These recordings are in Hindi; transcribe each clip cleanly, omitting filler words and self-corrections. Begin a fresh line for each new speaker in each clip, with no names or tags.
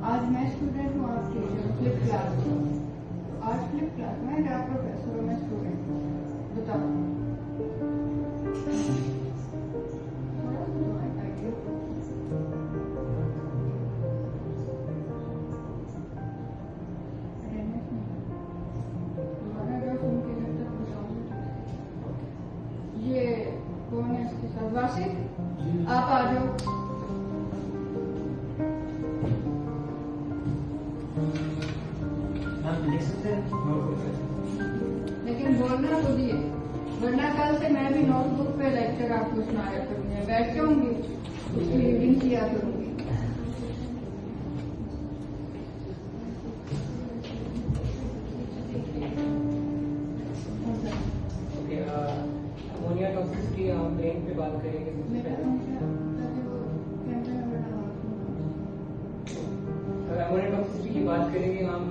आज मैं स्टूडेंट हूँ, आप टीचर, फ्लिप क्लास। आज फ्लिप क्लास में आप प्रोफेसर और मैं स्टूडेंट। बताओ। ये कौन है इसके साथ? वासिफ, आप आ जाओ। लेकिन बोलना खुद ही है, वरना कल से मैं भी नोटबुक पे लेक्चर आपको सुनाया करूंगी, बैठ जाऊंगी, उसकी रीडिंग किया करूंगी।
अमोनिया टॉक्सिसिटी हम ब्रेन पे बात करेंगे। अमोनिया टॉक्सिसिटी की बात करेंगे हम।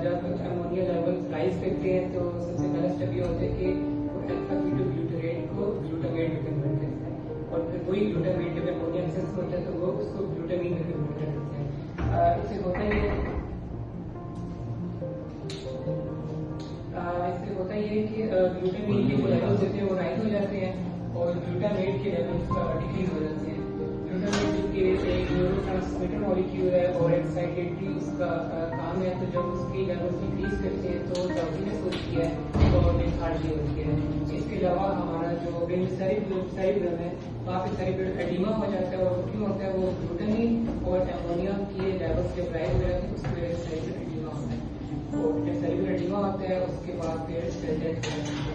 जब अमोनिया लेवल राइज करते हैं तो सबसे पहला स्टेप ये होता है कि वो अल्फा कीटोग्लूटारेट को ग्लूटामेट में कन्वर्ट करता है, और फिर वही ग्लूटामेट जब अमोनिया एक्सेस होता है तो वो उसको ग्लूटामीन में कन्वर्ट कर देते हैं। इससे होता ये कि ग्लूटामीन के जो लेवल्स होते हैं वो राइज हो जाते हैं और ग्लूटामेट के लेवल्स डिक्रीज हो जाते हैं। ग्लूटामेट जो कि एक न्यूरोट्रांसमीटर मॉलिक्यूल है और एक्साइटेटरी उसका काम है, तो जब उसकी लेवल्स डिक्रीज करते हैं तो टॉक्सिनेस होती है और लेथार्जी होती है। इसके अलावा हमारा जो ब्रेन सेरिब्रम है वहाँ पे सेरिब्रल एडिमा हो जाता है, और क्यों होता है? वो ग्लूटामीन और अमोनिया के लेवल्स जब राइज हो जाते हैं उसकी वजह से सेरिब्रल एडिमा होता है। तो जब सेरिब्रल एडिमा होता है उसके बाद फिर सेल डेथ हो जाती है।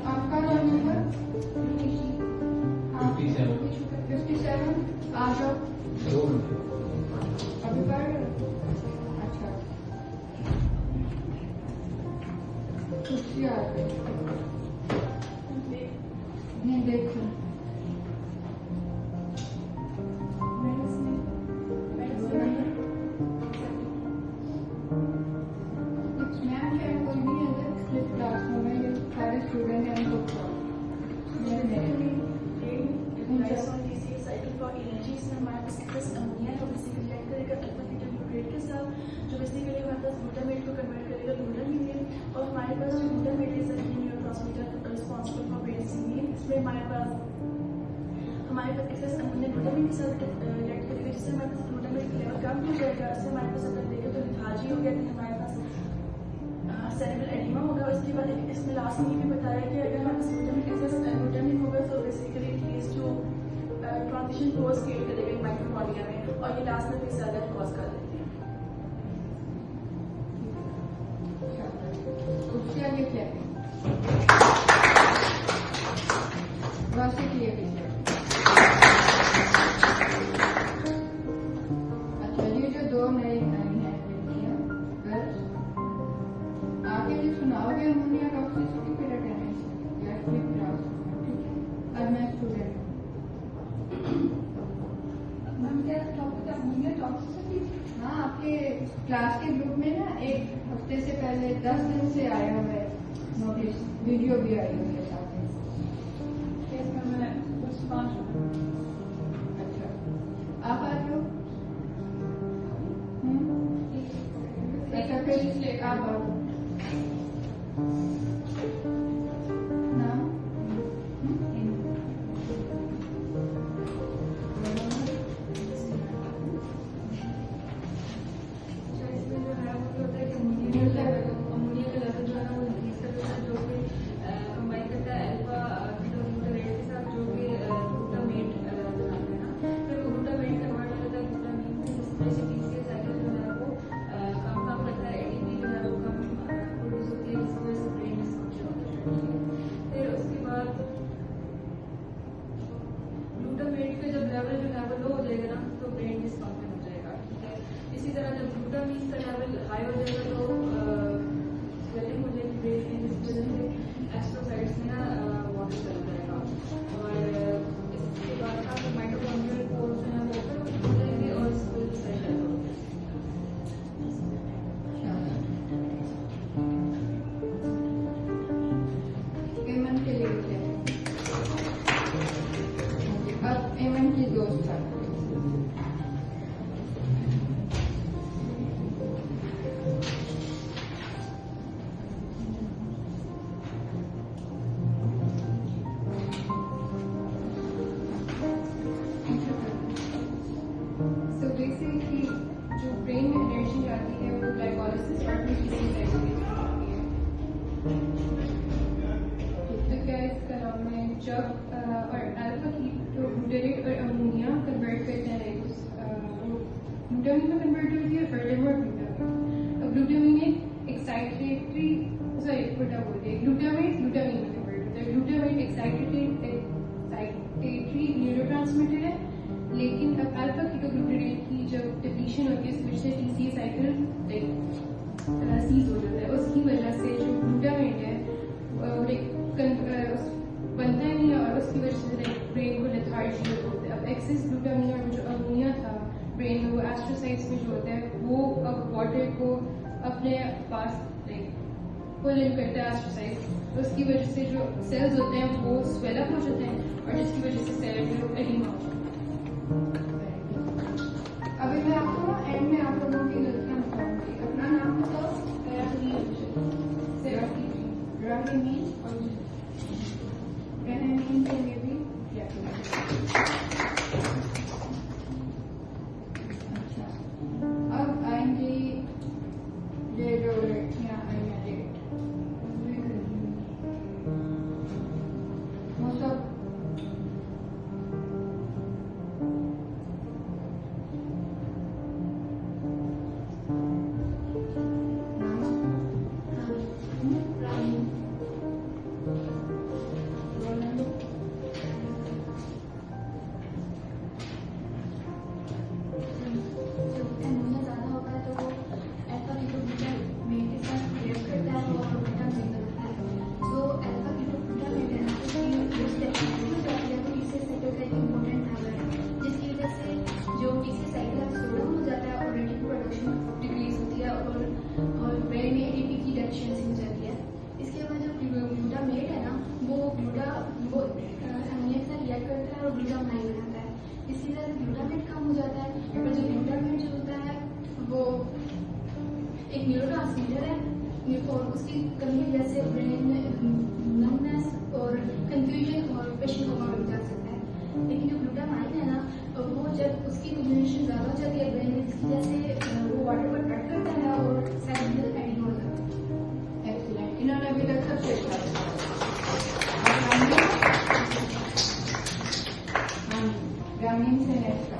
आपका रोल नंबर 57। आ जाओ। अभी पढ़ रहे हो? अच्छा, कुर्सी आ गई। नहीं देखो, मैम क्या कोई नहीं है फ्लिप क्लास में? ये सारे स्टूडेंट हैं, उनको
जो बेसिकली हमारे पास ग्लूटामेट को कन्वर्ट करेगा ग्लूटामीन में, और हमारे पास जो glutamate is a neurotransmitter responsible for brain steaming. इसमें हमारे पास एक्सेस अमोनिया ग्लूटामीन के साथ रिएक्ट करेगा, जिससे हमारे पास ग्लूटामेट का लेवल कम हो जाएगा। इससे हमारे पास अगर देखें तो लेथार्जी हो गया, हमारे पास सेरेब्रल एडिमा होगा। उसके बाद इसमें लास्ट में ये भी बताया कि अगर हमारे पास ग्लूटामिन होगा तो basically it to transition course create करेगा माइक्रोमोडिया में, और ये लास्ट में फिर सेल कॉज कर देती है।
कुर्सी आगे क्या है? वासिफ ये विषय। अच्छा, ये जो दो नई आई हैं लड़कियां, गर्ल्स, आगे जो सुनाओगे अमोनिया टॉक्सिसिटी पे अटेंडेंस या फ्लिप क्लास, ठीक है? आज मैं स्टूडेंट
मैम, क्या टॉपिक अमोनिया टॉक्सिसिटी?
हाँ, आपके क्लास के ग्रुप में ना एक हफ्ते से पहले 10 दिन से आया हुआ है नोटिस, वीडियो भी आई हुई है साथ में।
मैं कुछ 5
अच्छा, आप आ जाओ। अच्छा, फिर आप आओ। नाम?
अमोनिया का लेवल जो है वो इंक्रीज कर देता है, जो कि कंबाइन करता है अल्फा कीटोग्लूटारेट के साथ, जो कि ग्लूटामेट बनाते हैं ना। फिर वो ग्लूटामेट कन्वर्ट हो जाता है ग्लूटामीन में, जिससे पीसीए साइकिल जो है वो कम करता है, एटीपी जो है वो कम
जब और अल्फा कीटोग्लूटारेट और अमोनिया कन्वर्ट करते हैं ग्लूटामीन में कन्वर्ट होती है फर्टिम और ग्लूटामीन। अब ग्लूटामीन एक एक्साइटेटरी ग्लूटामीन में कन्वर्ट होता है। ग्लूटामीन एक्साइटेटरी न्यूरोट्रांसमीटर है, लेकिन अब अल्फा कीटोग्लूटारेट की जब डिप्लीशन होती है उसकी वजह से टीसी साइकिल सीज हो जाता है। उसकी वजह से जो ग्लूटामेट है बनता ही नहीं है और उसकी वजह से ब्रेन को लेथार्जी होता है। अब एक्सेस ग्लूटामिन और जो अमोनिया था ब्रेन में वो एस्ट्रोसाइट्स में जो होता है वो अब वाटर को अपने पास पुल इन करता है एस्ट्रोसाइट्स। उसकी वजह से जो सेल्स होते हैं वो स्वेल अप हो जाते हैं और जिसकी वजह से सेल में एडिमा हो जाता है। अभी मैं आपको एंड में आप लोगों की गलतियां बताऊंगी। अपना नाम बताओ। रामीन और रहमीन के लिए भी अच्छा। अब आएंगी ये जो लड़कियां आई हैं डेट वो सब न्यूरोट्रांसमीटर है और उसकी कमी की वजह से ब्रेन में नमनेस और कंफ्यूजन और पेशेंट कोमा में जा सकता है। लेकिन जो ग्लूटामाइन है ना वो जब उसकी कंसंट्रेशन ज़्यादा हो जाती है ब्रेन में इसकी वजह से वो वाटर को अट्रैक्ट करता है और सेल एडिंग हो जाता है। एक्सीलेंट, इन्होंने अभी तक सबसे अच्छा ग्रामीण से नेक्स्ट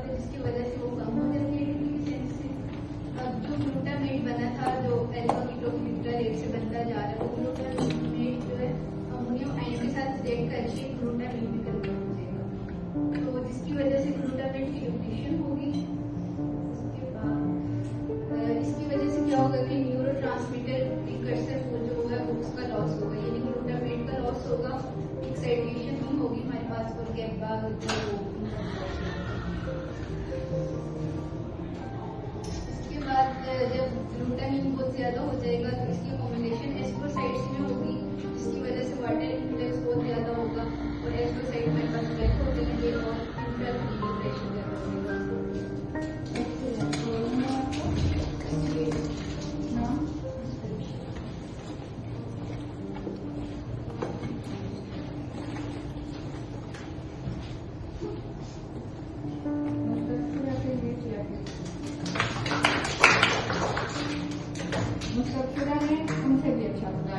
जिसकी वजह से वो कम हो जाती है एटीपी की सेंसिटिव। अब जो ग्लूटामेट बना था जो अल्फा कीटोग्लूटारेट से बनता जा रहा है वो ग्लूटामेट जो है अमोनियम आयन के साथ रिएक्ट करके ग्लूटामेट में कन्वर्ट हो जाएगा, तो जिसकी वजह से ग्लूटामेट की डिप्लीशन होगी। उसके बाद इसकी वजह से क्या होगा कि न्यूरोट्रांसमीटर प्रीकर्सर वो जो होगा उसका लॉस होगा, यानी ग्लूटामेट का लॉस होगा, एक्साइटेशन नहीं होगी हमारे पास और गैबा जब ग्लूटामिन बहुत ज्यादा हो जाएगा तो इसकी फॉर्मुलेशन एस्ट्रोसाइट्स में होगी, जिसकी वजह से वाटर इनफ्लक्स बहुत ज्यादा होगा और एस्ट्रोसाइट में कन्वर्ट हो जाएंगे और इंटरप्रेशन ज्यादा होगा। मुस्तफिरा ने उनसे भी अच्छा बता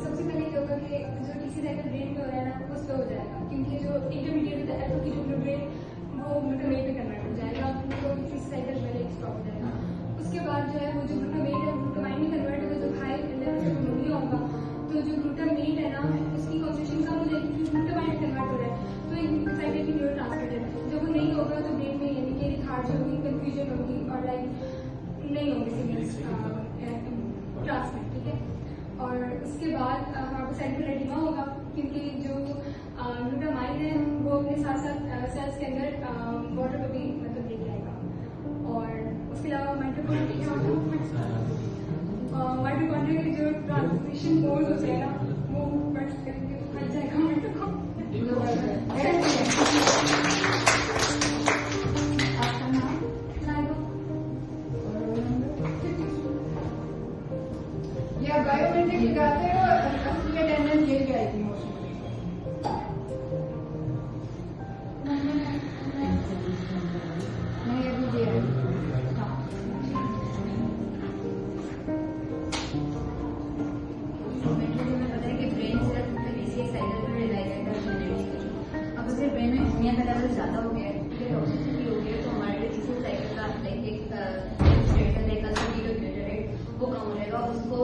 सबसे पहले ये होगा कि जो टीसी साइकिल ब्रेन में हो रहा है ना वो स्लो हो जाएगा, क्योंकि जो इंटरमीडिएट होता है अल्फा कीटोग्लूटारेट वो ग्लूटामेट में कन्वर्ट हो जाएगा, तो टीसी साइकिल पहले स्टॉप हो जाएगा। उसके बाद जो है वो जो ग्लूटामेट है ग्लूटामाइन में कन्वर्ट होगा, जो हाई लेवल पे अमोनिया होगा तो जो ग्लूटामेट है ना उसकी कॉन्सेंट्रेशन कम हो जाएगी क्योंकि ग्लूटामाइन कन्वर्ट हो रहा है, तो एक एक्साइटेड न्यूरोट्रांसमीटर जब वो नहीं होगा तो ब्रेन में यानी कि लेथार्जी होगी, कंफ्यूजन होगी और नहीं होंगे सिग्नल्स ट्रांसमिट, ठीक है। और उसके बाद हमारे पास सेरेब्रल एडिमा होगा, क्योंकि जो ग्लूटामाइन है
अपने साथ साथ सेल्स के अंदर वाटर को भी मतलब लेके आएगा। और उसके अलावा माइटोकॉन्ड्रिया के जो ट्रांसमिशन पोर्स होते हैं ना वो बढ़ जाएगा
आपका नाम? या बायोमेट्रिक लगाते हो और असली अटेंडेंस ले जाएगी नहीं अभी दे रही
ब्रेन में अमोनिया का लेवल ज्यादा हो गया है, टॉक्सिसिटी हो गई है, तो हमारे लिए इसी साइकिल का वो कम हो जाएगा, उसको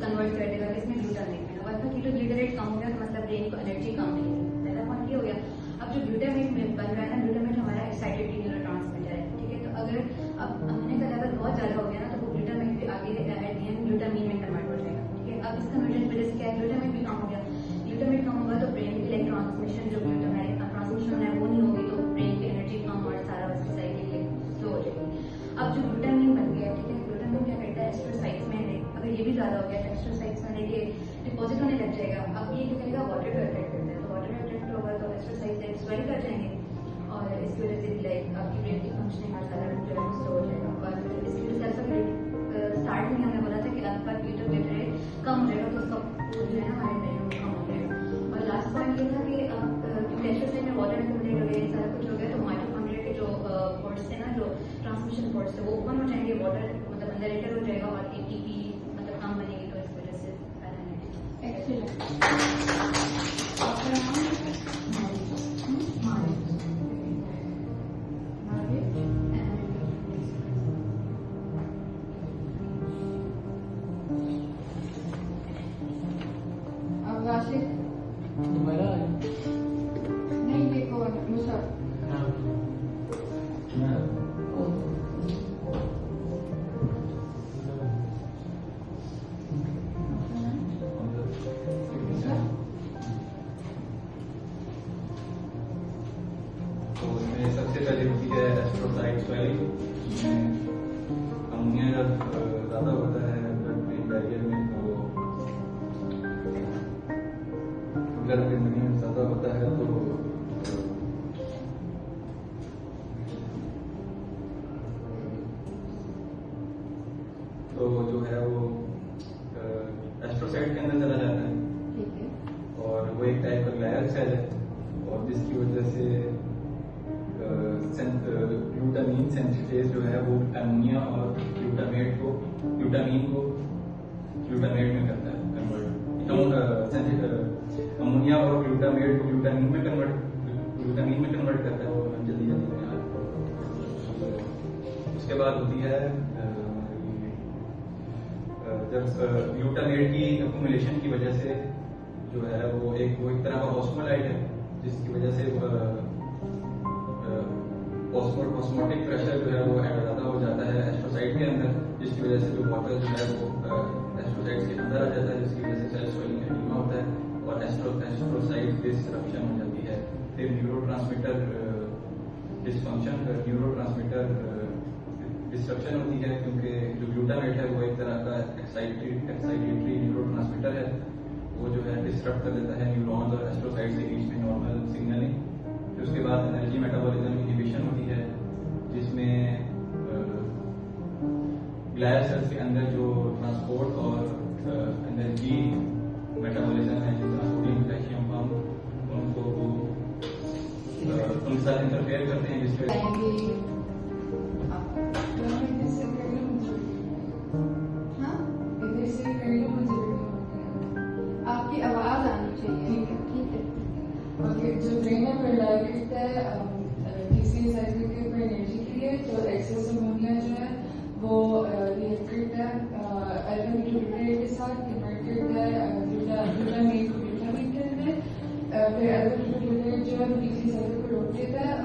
कन्वर्ट कर देगा इसमें ग्लूटामेट में। और कीटो ग्लूटामेट कम हो गया तो मतलब ब्रेन को एनर्जी कम मिलेगी। पहला पॉइंट ये हो गया। अब जो ग्लूटामेट बन रहा है ना, ग्लूटामेट हमारा एक्साइटेड न्यूरोट्रांसमीटर है, ठीक है। तो अगर अब अमोनिया का लेवल बहुत ज्यादा हो गया ना, तो वो ग्लूटामेट भी आगे ग्लूटामीन में कन्वर्ट हो जाएगा, ठीक है। अब इस कन्वर्जन की वजह से क्या है, ग्लूटामेट भी कम हो गया। ग्लूटामेट कम होगा तो ब्रेन की ट्रांसमिशन जो ग्लूटामेट ट्रांसमिशन है वो नहीं होगी, तो ब्रेन की एनर्जी कम और सारा उसकी साइकिल स्लो हो जाएगी। अब जो ग्लूटामीन बन गया, ठीक है, ग्लूटामीन क्या करता है, एस्ट्रोसाइट्स में अगर ये भी ज्यादा हो गया, एस्ट्रोसाइट्स में ये डिपॉजिट होने लग जाएगा। अब ये जो कहेगा वाटर को अट्रैक्ट करता है, तो वाटर में अट्रैक्ट होगा तो एस्ट्रोसाइट्स स्वेल कर जाएंगे और इसकी वजह से लाइक आपकी ब्रेन की फंक्शनिंग हर सारा जो है स्लो हो जाएगा। और इसकी वजह से स्टार्ट में हमने बोला था कि आपका कीटो ग्लूटामेट कम हो जाएगा, तो उसका जो है ना हमारे ब्रेन में कम हो जाएगा। और लास्ट पॉइंट ये था कि एस्ट्रोसाइट में वाटर एक्यूमुलेट हो गया, सारा कुछ हो गया, तो माइटोकॉन्ड्रिया के जो पोर्ट्स थे ना, जो ट्रांसमिशन पोर्ट्स थे वो ओपन हो जाएंगे, वाटर मतलब अंदर एंटर हो जाएगा और एटीपी मतलब कम बनेगी, तो इस वजह से
एक्सीलेंट। आपका नाम? अब वाशिक नहीं देखो मुसर
तो उसमें सबसे पहले होती है एस्ट्रोसाइट स्वेलिंग। अमोनिया जब ज्यादा होता है ब्लड ब्रेन बैरियर में, तो ब्लड ब्रेन बैरियर ज्यादा होता है तो जो है वो एस्ट्रोसाइट के अंदर चला जाता है,
ठीक है।
और वो एक टाइप का ग्लायर सेल है, और जिसकी वजह से ग्लूटामीन सेंसिटेज जो है वो अमोनिया और ग्लूटामीन को ग्लूटामेट में करता है कन्वर्ट। अमोनिया और ग्लूटामेट को ग्लूटामीन में कन्वर्ट करता है, वो जल्दी में उसके बाद होती है जब ग्लूटामेट की एक्यूमुलेशन की वजह से जो है वो एक तरह का ऑस्मोलाइट है, जिसकी वजह से ऑस्मोटिक प्रेशर जो है वो ज्यादा हो जाता है एस्ट्रोसाइट के अंदर, जिसकी वजह से जो वाटर जो है वो एस्ट्रोसाइट के अंदर आ जाता है, जिसकी वजह से सेल स्वेलिंग एडिमा होता है और एस्ट्रोसाइट डिसरप्शन हो जाती है। फिर न्यूरोट्रांसमीटर डिस्ट्रक्शन होती है, क्योंकि जो ग्लूटामेट है वो एक तरह का एक्साइटेटरी न्यूरोट्रांसमीटर है, वो जो है डिस्टर्ब कर देता है न्यूरॉन्स और एस्ट्रोसाइट के बीच में नॉर्मल सिग्नलिंग। फिर उसके बाद एनर्जी मेटाबॉलिज्म इनहिबिशन होती है, जिसमें ग्लायर सेल्स के अंदर जो ट्रांसपोर्ट और एनर्जी मेटाबॉलिज्म है, जितना सोडियम पोटेशियम पम्प उनके साथ इंटरफेयर करते हैं, जिसकी वजह
आपकी आवाज आनी चाहिए, ठीक है।
ओके, जो ब्रेन में प्रोडाक्ट है किसी साइकिल के ऊपर एनर्जी के लिए, तो एक्सेस अमोनिया जो है वो रिएक्ट करता है अल्फा मीथोग्लूटामेट के साथ, कन्वर्ट करता है ग्लूटामेट को ग्लूटामीन के अंदर। फिर अल्फा मीथोग्लूटामेट जो है किसी साइकिल को रोक देता है।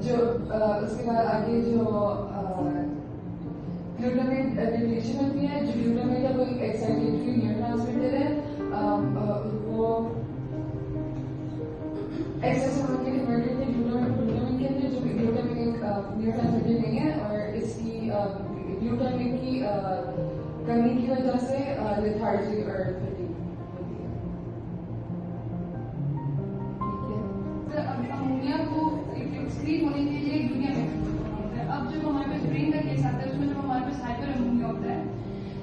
जो उसके बाद आगे जो ग्लूटामेट रेगुलेशन होती है, जो ग्लूटामेट है वो एक एक्साइटेटरी न्यूरोट्रांसमीटर है, वो अमोनिया ट्रांसमिटर नहीं है और इसकी ग्लूटामेट की कमी की वजह से लेथार्जी और फटीग होती है।
अमोनिया को एक्सक्रीट होने के लिए दुनिया में होता है। अब जब हमारे पास ब्रेन का केस आता है उसमें जब हमारे पास हाइपर अमोनिया होता है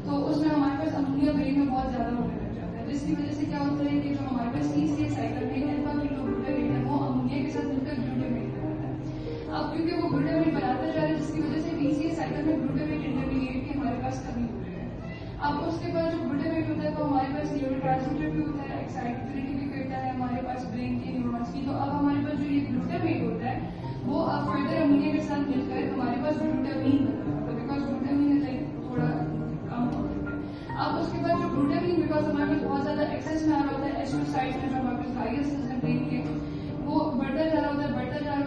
तो उसमें हमारे पास अमोनिया ब्रेन में बहुत ज्यादा होने लग जाता है, जिसकी वजह से क्या होता है कि जो हमारे पास टीसीए साइकिल में अल्फा कीटोग्लूटामेट है वो अमोनिया के साथ मिलकर ग्लूटामेट बनाता है। अब क्योंकि वो ग्लूटामेट बनाता जा रहा है जिसकी वजह से टीसीए साइकिल में ग्लूटामेट इंटरमीडिएट की हमारे पास कमी हो रही है। अब उसके बाद जो ग्लूटामेट होता है तो हमारे पास न्यूरोट्रांसमीटर भी होता है, एक्साइटेबिलिटी भी करता है हमारे पास ब्रेन के न्यूरॉन्स की। तो अब हमारे पास जो ये ग्लूटामेट होता है वो अब फर्दर अमोनिया के साथ मिलकर हमारे पास ग्लूटामीन बना होता है, बिकॉज ग्लूटामीन इज लाइक थोड़ा कम हो जाता है। अब उसके बाद जो ग्लूटामीन बिकॉज हमारे पास बहुत ज्यादा एक्सेस में आ रहा होता है एस्ट्रोसाइट्स में जो हमारे पास गाइस है ब्रेन के, वो बढ़ता जा रहा होता है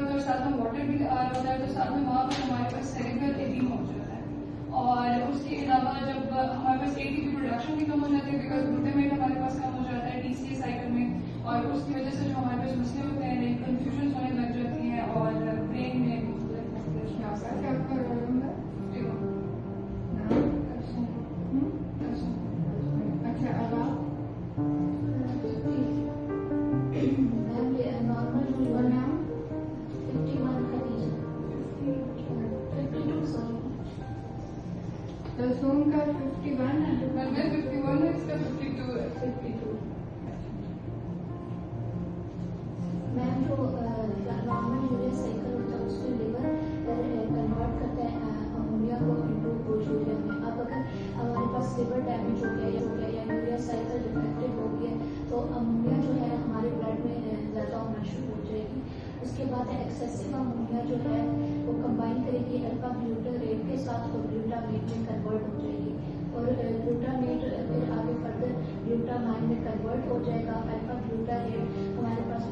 और साथ में वाटर भी आ रहा होता है, तो साथ में वहाँ पर हमारे पास सेरेब्रल एडीमा हो जाता है। और उसके अलावा जब हमारे पास एटीपी प्रोडक्शन भी कम हो जाती है बिकॉज ग्लूटामेट हमारे पास कम हो जाता है टीसीए साइकिल में, और उसकी वजह से जो हमारे पास मसले होते हैं लाइक कंफ्यूजन होने लग जाती है और ब्रेन में
अच्छा अब आप नॉर्मल लीवर नाम 51 खदीजा 52 सॉरी तो सोम का 51 है
51 है, इसका 52 है।
52 मैम जो नॉर्मल यूरिया साइकिल होता है उसमें लिवर कन्वर्ट करता है अमोनिया को इनटू यूरिया में। अब अगर हमारे पास लिवर डैमेज हो गया या यूरिया साइकिल डिफेक्टिव हो गया तो अमोनिया जो है हमारे ब्लड में ज़्यादा होना शुरू हो जाएगी। उसके बाद एक्सेसिव अमोनिया जो है वो कंबाइन करेगी अल्फा ग्लूटामेट के साथ और ग्लूटामेट में कन्वर्ट हो जाएगी और ग्लूटामेट फिर आगे फर्दर ग्लूटामाइन में कन्वर्ट हो जाएगा। अल्फा ग्लूटामेट हमारे पास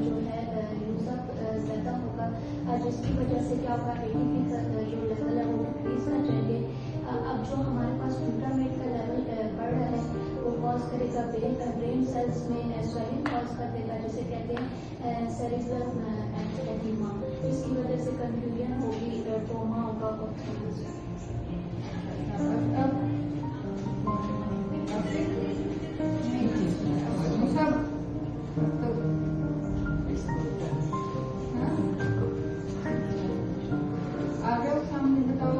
जो है यूजअप ज़्यादा होगा, जिसकी वजह से क्या होगा एटीपी का जो लेवल है वो डिक्रीज कर जाएंगे। अब जो हमारे पास ग्लूटामेट का लेवल बढ़ रहा है वो कॉज करेगा ब्रेन सेल्स में स्वेलिंग कॉज कर देगा, जिसे कहते हैं सेरेब्रल एडीमा। इसकी वजह से कंफ्यूजन होगी, ट्रोमा होगा आगे सामने बताओ।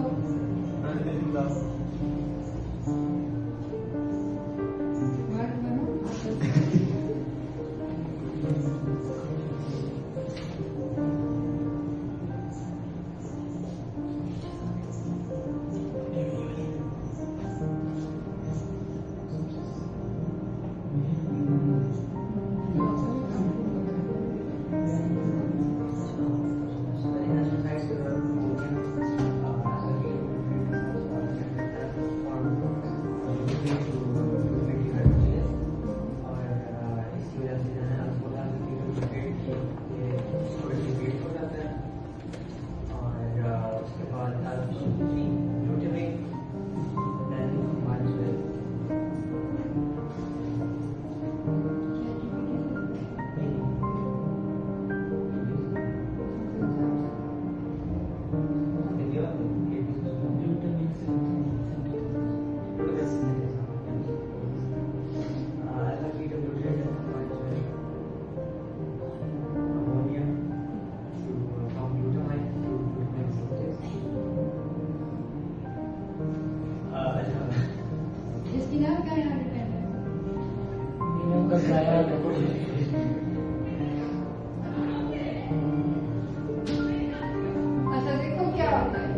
अच्छा देखो क्या होता है,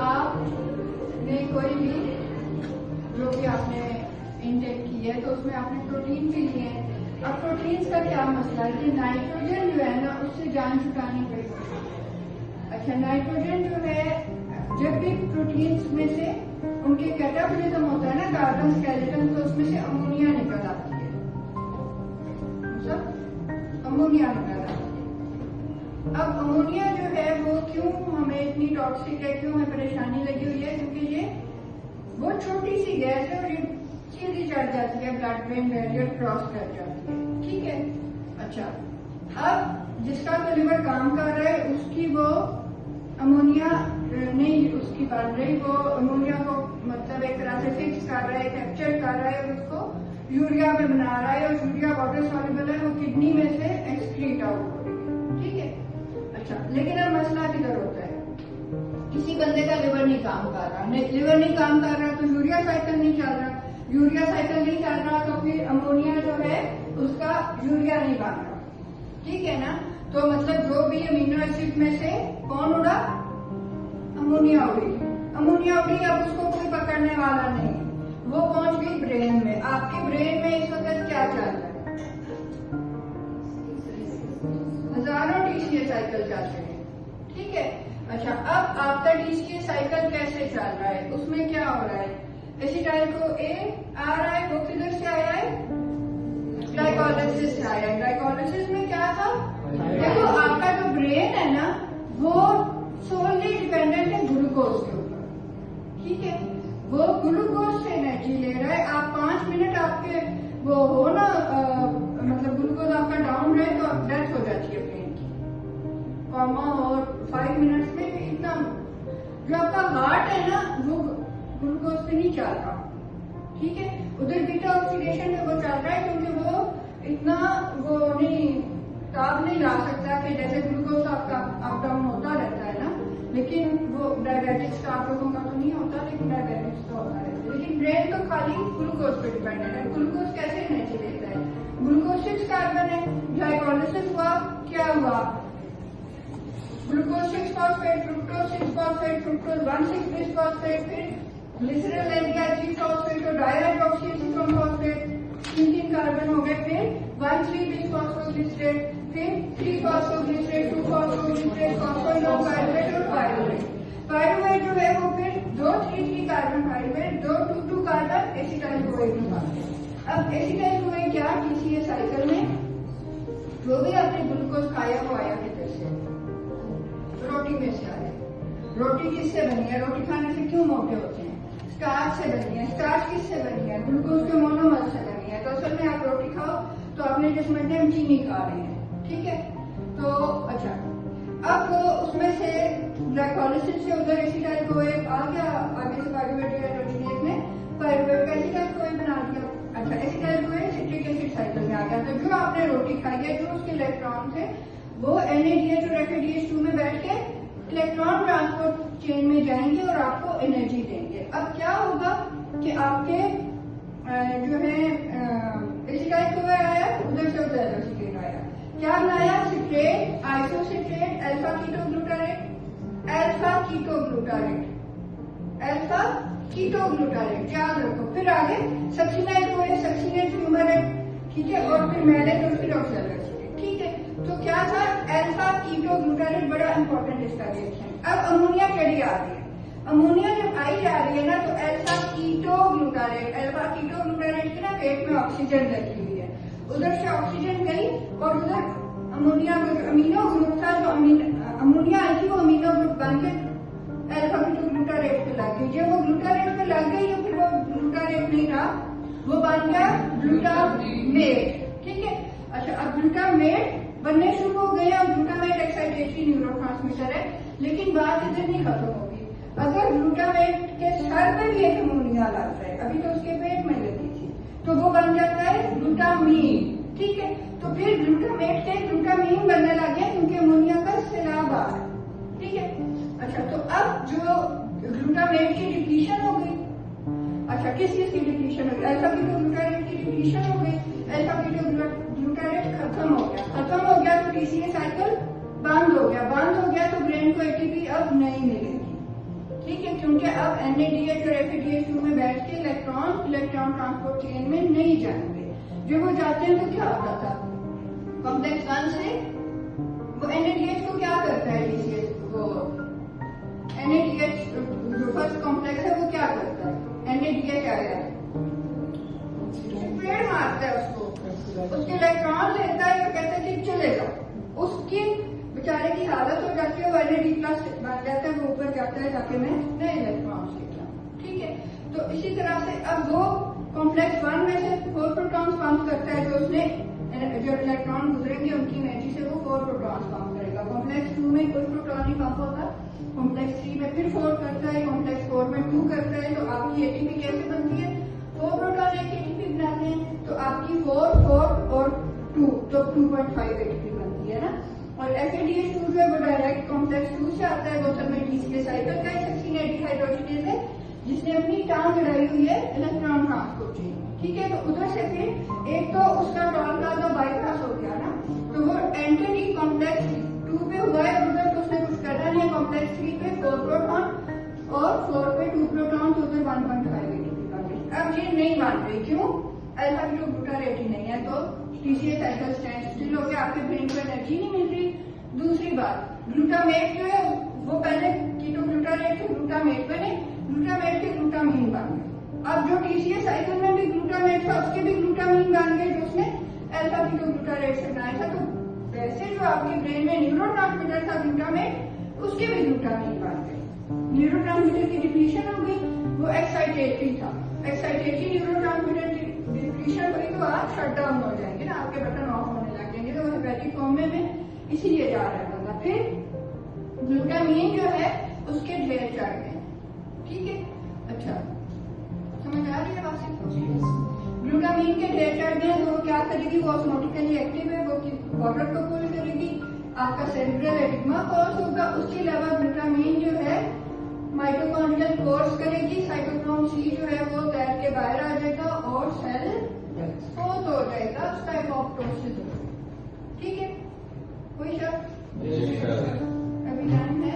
आपने कोई भी जो भी आपने इनटेक की है तो उसमें आपने प्रोटीन भी लिए हैं। अब प्रोटीन्स का क्या मसला है कि नाइट्रोजन जो है ना उससे जान छुटानी पड़ेगी। अच्छा नाइट्रोजन जो है जब भी प्रोटीन्स में से उनके कैटाबॉलिज्म होता है ना कार्बन स्केलेटन, तो उसमें से अमोनिया निकल आती है, सब अमोनिया निकल आती है। अब अमोनिया जो है वो क्यों हमें इतनी टॉक्सिक है, क्यों हमें परेशानी लगी हुई है, क्योंकि ये बहुत छोटी सी गैस है और ये सीधी चढ़ जाती है, ब्लड ब्रेन बैरियर क्रॉस कर जाती है, ठीक है। अच्छा अब
जिसका तो लिवर काम कर रहा है उसकी वो अमोनिया नहीं उसकी बन रही, वो अमोनिया को मतलब एक तरह से फिक्स कर रहा है, कैप्चर कर रहा है और उसको यूरिया में बना रहा है, और यूरिया वाटर सॉल्युबल है, वो किडनी में से एक्सक्रीट आउट हो रही है। ठीक है, अच्छा, लेकिन अब मसला किधर होता है, किसी बंदे का लिवर नहीं काम कर रहा, लिवर नहीं काम कर रहा तो यूरिया साइकिल नहीं चल रहा, यूरिया साइकिल नहीं चल रहा तो फिर अमोनिया जो है उसका यूरिया नहीं बन रहा। ठीक है ना, तो मतलब जो भी अमीनो एसिड में से कौन उड़ा, अमोनिया उड़ी, अमोनिया उड़ी, अब उसको कोई पकड़ने वाला नहीं, वो पहुंच गई ब्रेन में। आपके ब्रेन में इस वक्त क्या चल रहा है, हजारों टीसीए साइकिल चल रहे हैं। ठीक है, अच्छा, अब आपका टीसीए साइकिल कैसे चल रहा है, उसमें क्या हो रहा है, एसिटाइल को ए आ रहा है, वो किधर से आया है, ग्लाइकोलाइसिस से आया है। ग्लाइकोलाइसिस में क्या था, देखो आपका जो ब्रेन है ना वो सोलली डिपेंडेंट है ग्लूकोज के ऊपर। ठीक है, वो ग्लूकोज से एनर्जी ले रहा है। आप 5 मिनट आपके वो हो ना मतलब ग्लूकोज आपका डाउन रहे तो डेथ हो जाती है ब्रेन की, कॉमा, और 5 मिनट्स में इतना जो आपका हार्ट है ना वो ग्लूकोज पे नहीं चल रहा। ठीक है, उधर बीटा ऑक्सीडेशन में वो चल रहा है क्योंकि वो इतना वो नहीं ताप नहीं ला सकता कि जैसे ग्लूकोज आपका अप डाउन होता रहता है ना, लेकिन वो डायबिटिक्स का आप लोगों का तो नहीं होता, लेकिन डायबिटिक्स का होता रहता है। लेकिन ब्रेन तो खाली ग्लूकोज पे डिपेंडेंट है। ग्लूकोज कैसे एनर्जी लेता है, ग्लूकोज 6 कार्बन है, ग्लाइकोलाइसिस हुआ, क्या हुआ, glucose 6 phosphate, fructose 6 phosphate, fructose 1,6 phosphate, फिर ग्लिसरॉल एल्डिहाइड फॉस्फेट और डाइहाइड्रोक्सी फॉस्फेट, 3 कार्बन हो गए, फिर 1,3 फॉस्फोग्लिसरेट, फिर 3 फॉस्फोग्लिसरेट, 2 फॉस्फोग्लिसरेट, फॉस्फोइनोल पायरुवेट और पायरुवेट। पायरुवेट जो है वो फिर 2 3 कार्बन पायरुवेट, 2 2 कार्बन एसिटाइल कोएट में पाते हैं। अब एसिटाइल कोएट क्या, टीसीए साइकिल में जो भी आपने ग्लूकोज खाया वो आया किधर से, रोटी में से आया। रोटी किससे बनी है, रोटी खाने से क्यों मोटे होते हैं, स्टार्च से बनी है। स्टार्च किससे बनी है, ग्लूकोज के मोनोमर से बनी है। तो असल में आप रोटी खाओ तो आपने जिस महीने हम चीनी खा रहे हैं। ठीक है, तो अच्छा, अब वो उसमें से ग्लाइकोलाइसिस से उधर एसिटाइल कोएट आ गया, आगे से पायरुवेट हाइड्रोजनेज ने पायरुवेट का एसिटाइल कोएट बना दिया। अच्छा, एसिटाइल कोएट सिट्रिक एसिड साइकिल में आ गया। तो जो आपने रोटी खाई है, जो उसके इलेक्ट्रॉन थे वो NADH और FADH2 में बैठ के इलेक्ट्रॉन ट्रांसपोर्ट चेन में जाएंगे और आपको एनर्जी देंगे। अब क्या होगा कि आपके जो है एसिटाइल कोएट आया, उधर से उधर एसिटेट आया, क्या बनाया, citrate, isocitrate, alpha ketoglutarate, alpha ketoglutarate, alpha ketoglutarate, याद रखो। फिर आगे सक्सिनाइल कोएट, सक्सिनेट फ्यूमारेट, ठीक है, और फिर मैलेट और फिर ऑक्सैलोएसिटेट। ठीक है, तो क्या था, अल्फा कीटोग्लूटारेट, बड़ा इंपॉर्टेंट इसका रिएक्शन। अब अमोनिया चढ़ी आ रही है, अमोनिया जब आई जा रही है ना तो अल्फा कीटोग्लूटारेट, अल्फा कीटोग्लूटारेट की ना पेट में ऑक्सीजन लगी हुई है, उधर से ऑक्सीजन गई और उधर अमोनिया अमीनो ग्रुप था, जो अमोनिया आई थी वो अमीनो ग्रुप बन के अल्फा कीटोग्लूटारेट पे लग गई। जब वो ग्लूटारेट पे लग गई तो फिर वो ग्लूटारेट नहीं रहा, वो बन गया ग्लूटामेट। ठीक है, अच्छा, अब ग्लूटामेट बनने शुरू हो गए और ग्लूटामेट एक्साइटेटरी न्यूरोट्रांसमीटर है। लेकिन बात इधर नहीं खत्म होगी, अगर ग्लूटामेट के सर पे भी एक अमोनिया लगता है, अभी तो उसके पेट में लगी थी, तो वो बन जाता है ग्लूटामीन। ठीक है, तो फिर ग्लूटामेट से ग्लूटामीन बनने लगे क्योंकि अमोनिया का सैलाब आ रहा है। ठीक है, अच्छा, तो अब जो ग्लूटामेट की डिप्लीशन हो गई, अच्छा, किस चीज की डिप्लीशन हो गई, अल्फा कीटोग्लूटारेट की डिप्लीशन हो गई, अल्फा कीटोग्लूटारेट खत्म हो गया, खत्म हो गया तो टीसीए साइकिल बंद हो गया, बंद हो गया तो ब्रेन को एटीपी अब नहीं मिलेगी। ठीक है, क्योंकि अब NADH और FADH2 में बैठ के इलेक्ट्रॉन ट्रांसपोर्ट चेन में नहीं जाएंगे। जब वो जाते हैं तो क्या होता था, कॉम्प्लेक्स 1 से वो NADH को क्या करता है, टीसीए वो NADH जो फर्स्ट कॉम्प्लेक्स है वो क्या करता है, NADH आया पेड़ मारता है उसको, उसके इलेक्ट्रॉन लेता है और कहता है कि चलेगा, उसकी बेचारे की हालत हो जाती है, वो NAD+ बन जाता है, वो ऊपर जाता है ताकि मैं नए इलेक्ट्रॉन्स निकला। ठीक है, तो इसी तरह से अब वो कॉम्प्लेक्स 1 में से 4 प्रोटॉन्स पंप करता है, तो उसने जब इलेक्ट्रॉन गुजरेंगे उनकी एनर्जी से वो 4 प्रोटॉन पंप करेगा। कॉम्प्लेक्स 2 में कोई प्रोटॉन नहीं पंप होता, कॉम्प्लेक्स 3 में फिर 4 करता है, कॉम्प्लेक्स 4 में 2 करता है। तो आपकी एटीपी कैसे बनती है? 4 प्रोटॉन एक एटीपी बनाते हैं, तो आपकी 4 4 और 2 तो 2.5 एटीपी बनती है ना। और FADH2 जो है वो डायरेक्ट कॉम्प्लेक्स 2 से आता है, वो सब में डीसीए साइकिल का 16 डिहाइड्रोजनेज है जिसने अपनी टांग अड़ाई हुई है इलेक्ट्रॉन ट्रांसपोर्ट चेन। ठीक है, तो उधर से फिर एक तो उसका टॉल का तो बाईपास हो गया ना, तो वो एंटर ही कॉम्प्लेक्स 2 पे हुआ है, उधर तो उसने कुछ करना नहीं है। कॉम्प्लेक्स 3 पे 4 प्रोटॉन और 4 पे 2 प्रोटॉन, तो उधर 1.5 एटीपी का है। अब ये नहीं मान रही, क्यों? अल्फा कीटो ग्लूटारेट ही नहीं है, तो टीसीए साइकिल स्टैंड स्टिल हो गया, आपके ब्रेन को एनर्जी नहीं मिल रही। दूसरी बात, ग्लूटामेट जो है वो पहले कीटो ग्लूटारेट से ग्लूटामेट बने, ग्लूटामेट से ग्लूटामीन बन गए। अब जो टीसीए साइकिल में भी ग्लूटामेट था उसके भी ग्लूटामीन बन गए, जो उसने अल्फा कीटो ग्लूटारेट से बनाया था। तो वैसे जो आपके ब्रेन में न्यूरोट्रांसमीटर था ग्लूटामेट, उसके भी ग्लूटामीन बन गए। न्यूरोट्रांसमीटर की डिप्लीशन हो गई, वो एक्साइटेटरी था, एक्साइटेटरी न्यूरोट्रांसमीटर की डिप्लीशन हुई तो आप शट डाउन हो जाएंगे ना, आपके बटन ऑफ होने लग जाएंगे, तो वो हेपेटिक फॉर्म में इसीलिए जा रहा है बंदा। फिर ग्लूटामीन जो है उसके ढेर चढ़ गए। ठीक है, अच्छा समझ आ रही है बात? ग्लूटामीन के ढेर चढ़ गए तो वो क्या करेगी? वो ऑस्मोटिकली एक्टिव है, वो वाटर को पुल करेगी, आपका सेरेब्रल एडिमा कॉज होगा। उसके अलावा ग्लूटामीन जो है माइटोकॉन्ड्रियल कोर्स करेगी, साइटोक्रोम C जो है वो तैर के बाहर आ जाएगा और सेल एक्सपोज हो जाएगा, उस टाइप ऑफ प्रोसेस होगा। ठीक है, कोई शक? अभी टाइम है?